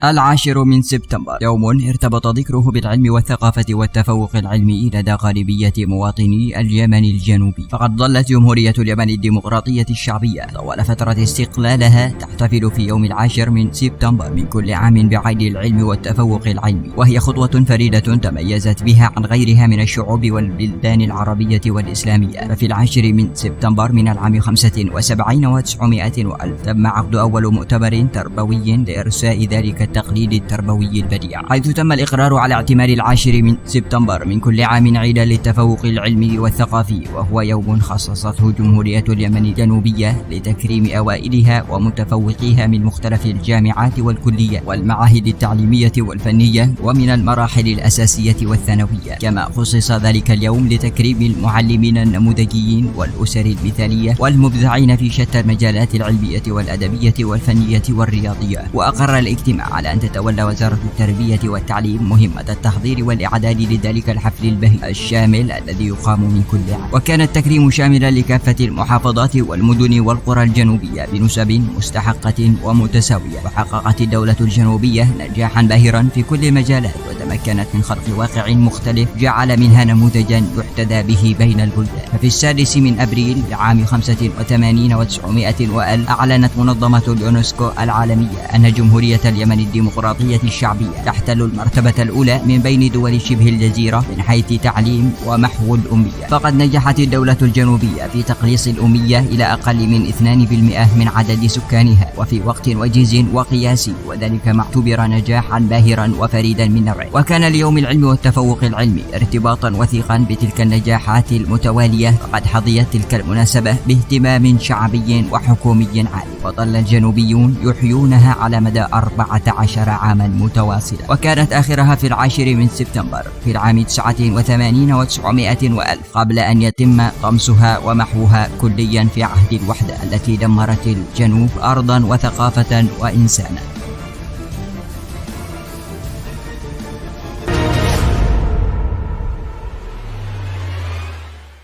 10 من سبتمبر يوم ارتبط ذكره بالعلم والثقافة والتفوق العلمي لدى غالبية مواطني اليمن الجنوبي، فقد ظلت جمهورية اليمن الديمقراطية الشعبية طوال فترة استقلالها تحتفل في يوم 10 من سبتمبر من كل عام بعيد العلم والتفوق العلمي، وهي خطوة فريدة تميزت بها عن غيرها من الشعوب والبلدان العربية والإسلامية. ففي 10 من سبتمبر من العام 75 و900 وألف تم عقد أول مؤتمر تربوي لإرساء ذلك التقليد التربوي البديع، حيث تم الإقرار على اعتماد 10 من سبتمبر من كل عام عيدا للتفوق العلمي والثقافي، وهو يوم خصصته جمهورية اليمن الجنوبية لتكريم أوائلها ومتفوقيها من مختلف الجامعات والكليات والمعاهد التعليمية والفنية ومن المراحل الأساسية والثانوية. كما خصص ذلك اليوم لتكريم المعلمين النموذجيين والأسر المثالية والمبدعين في شتى المجالات العلمية والأدبية والفنية والرياضية. وأقر الاجتماع على أن تتولى وزارة التربية والتعليم مهمة التحضير والإعداد لذلك الحفل البهي الشامل الذي يقام من كل عام. وكان التكريم شاملا لكافة المحافظات والمدن والقرى الجنوبية بنسب مستحقة ومتساوية، وحققت الدولة الجنوبية نجاحا باهرا في كل المجالات، وتمكنت من خلق واقع مختلف جعل منها نموذجا يحتذى به بين البلدان. ففي 6 من أبريل لعام 85 و900 وألف أعلنت منظمة اليونسكو العالمية أن جمهورية اليمن الديمقراطية الشعبية تحتل المرتبة الأولى من بين دول شبه الجزيرة من حيث تعليم ومحو الأمية، فقد نجحت الدولة الجنوبية في تقليص الأمية إلى أقل من 2% من عدد سكانها وفي وقت وجيز وقياسي، وذلك ما اعتبر نجاحا باهرا وفريدا من نوعه. وكان ليوم العلم والتفوق العلمي ارتباطا وثيقا بتلك النجاحات المتوالية، فقد حظيت تلك المناسبة باهتمام شعبي وحكومي عالي، وظل الجنوبيون يحيونها على مدى 14 عاما متواصلة، وكانت آخرها في 10 من سبتمبر في العام 89 و900 وألف قبل أن يتم طمسها ومحوها كليا في عهد الوحدة التي دمرت الجنوب أرضا وثقافة وإنسانا.